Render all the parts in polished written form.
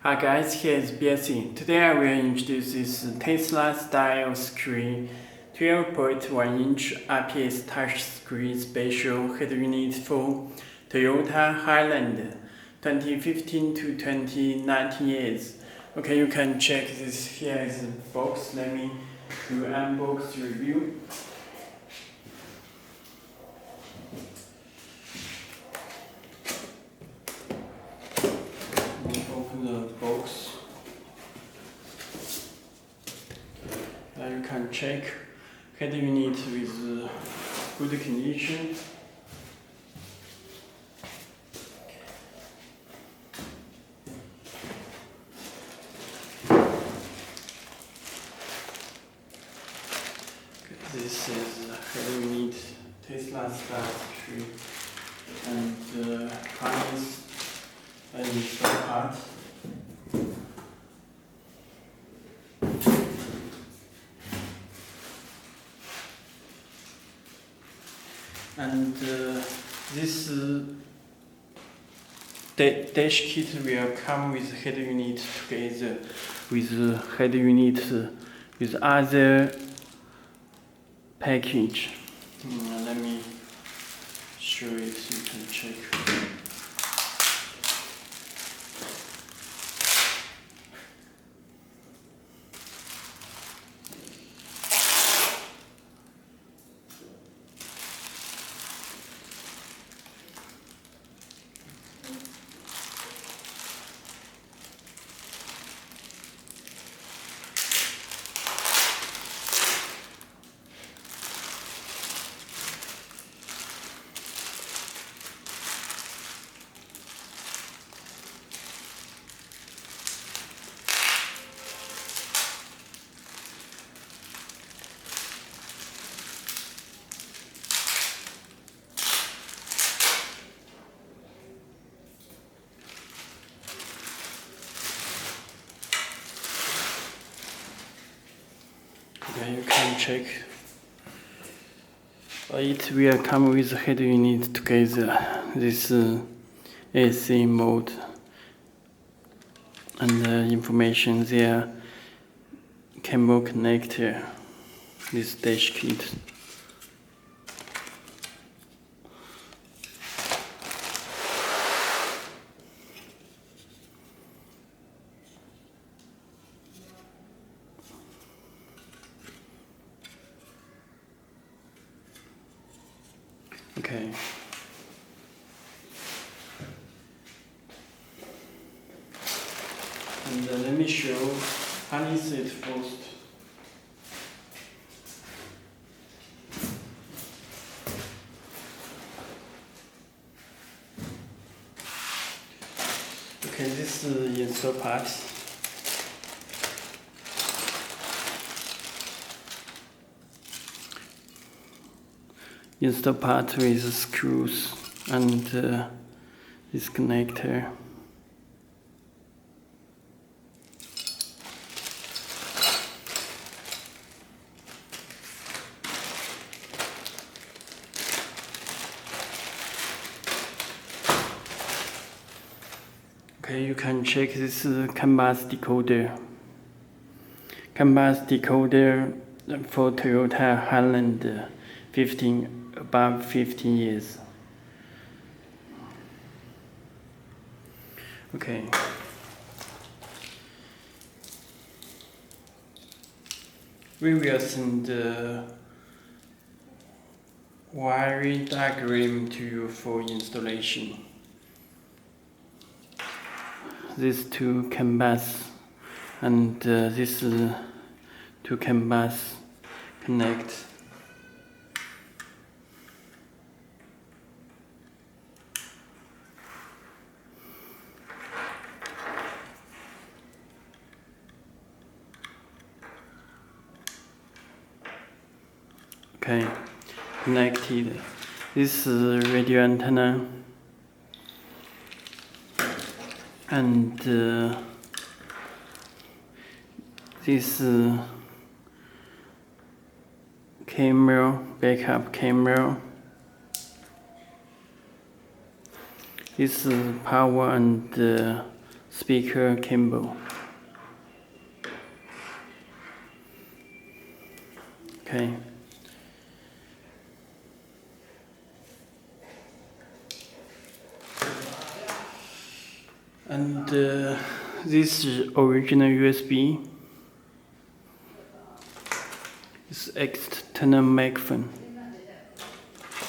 Hi guys, here is Belsee. Today I will introduce this Tesla style screen 12.1-inch IPS touchscreen special head unit for Toyota Highlander 2015 to 2019 years. Okay, you can check this. Here is the box. Let me do unbox review. Open the box. You can check head unit with good condition. This is head unit Tesla style screen and harness and install part. And this dash kit will come with head unit together with head unit with other package. Let me show it so you can check. Okay, you can check. It will come with head unit together. This AC mode and information there. Cable connector. This dash kit. Okay. And let me show harness it first. Okay, this is the install part. Install part with screws and this connector. Okay, you can check this CAN bus decoder. CAN bus decoder for Toyota Highlander above 15 years. Okay. We will send the wiring diagram to you for installation. These two CAN bus and this two CAN bus connect. Okay, connected. This is radio antenna and this camera, backup camera. This is power and speaker cable. Okay. And this is original USB. This external microphone.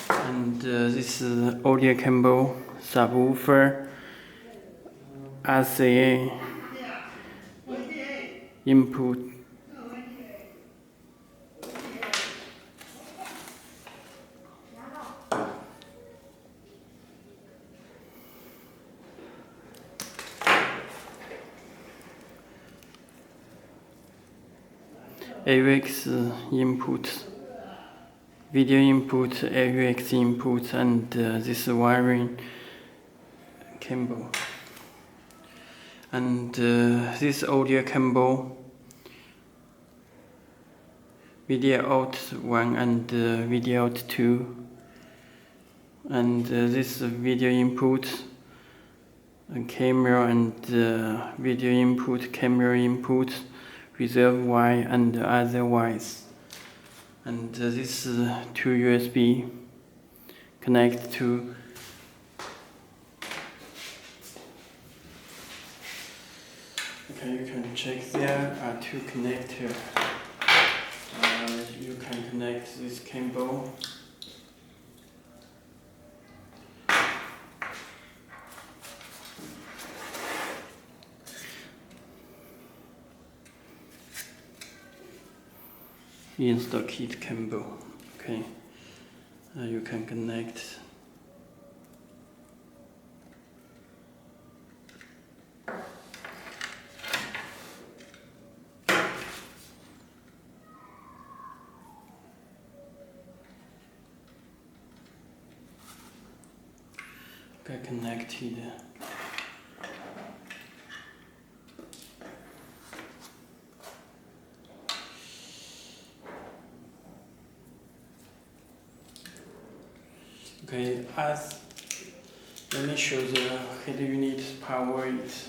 And this is audio cable, subwoofer, RCA input. AUX input, video input, AUX input, and this wiring cable. And this audio cable, video out 1 and video out 2. And this video input, camera and video input, camera input, reserve wire and other wires. And this two USB connect to okay, you can check there are two connectors. You can connect this cable. Install kit cable. Okay, you can connect. Okay, connected. Okay, let me show the head unit power it.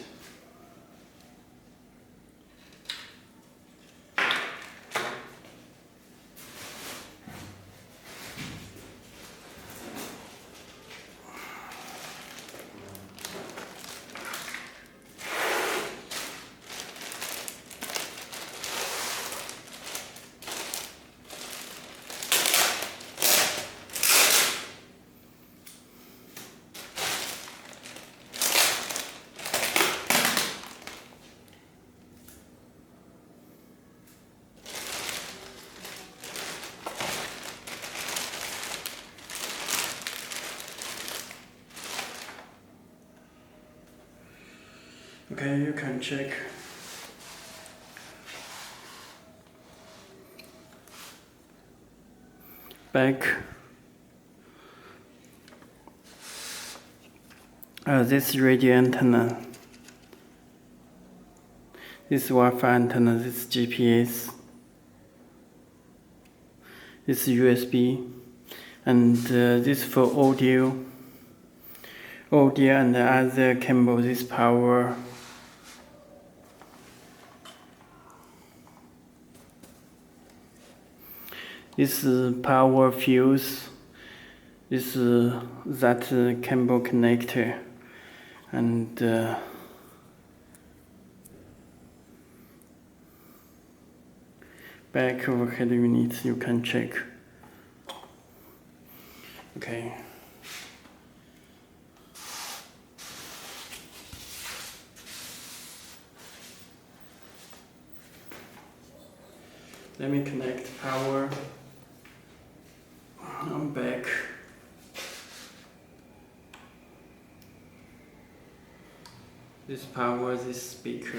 Okay, you can check. Back. This radio antenna. This Wi-Fi antenna. This GPS. This USB, and this for audio and other cable. This power. This power fuse, this that cable connector, and back overhead units you can check. Okay. Let me connect power. I'm back. This power, this speaker.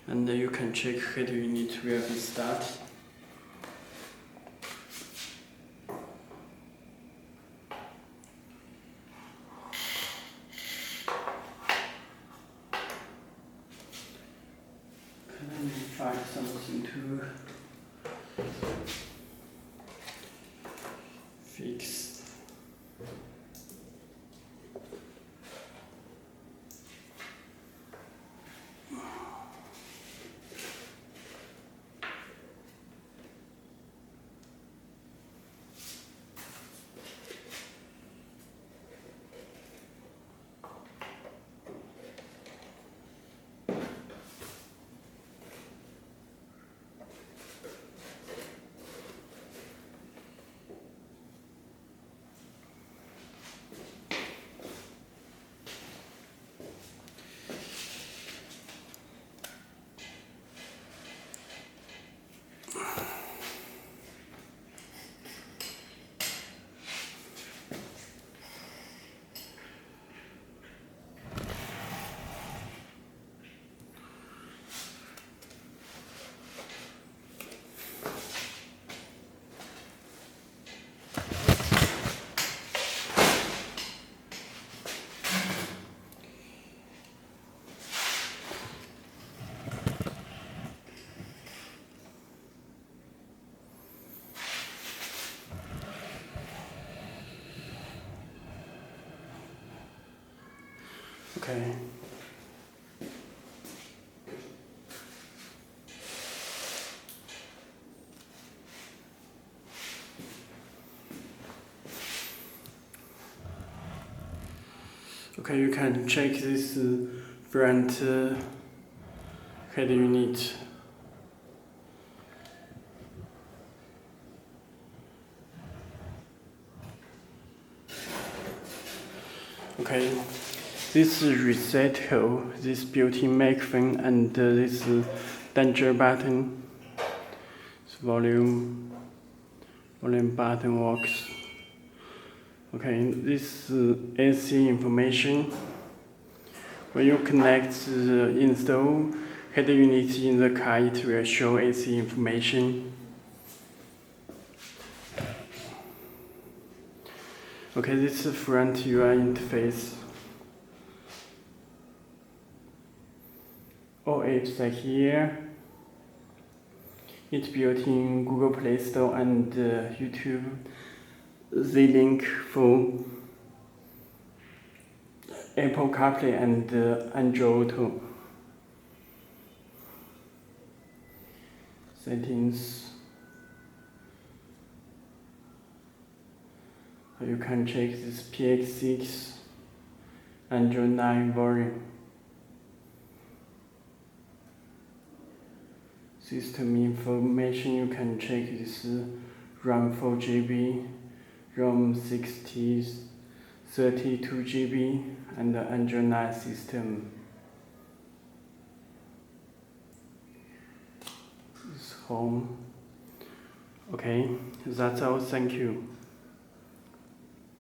And you can check head unit where we start. Let me find something to fix. Okay. Okay, you can check this front head unit. Okay, this reset hole, this built-in microphone, and this danger button, this volume button works. Okay, this AC information. When you connect the install head unit in the car, it will show AC information. Okay, this is front UI interface. All apps are here. It's built in Google Play Store and YouTube. The link for Apple CarPlay and Android Auto. Settings. You can check this PX6 Android 9 volume. System information, you can check this RAM 4GB, ROM 32GB, and the Android 9 system. This home. Okay, that's all. Thank you.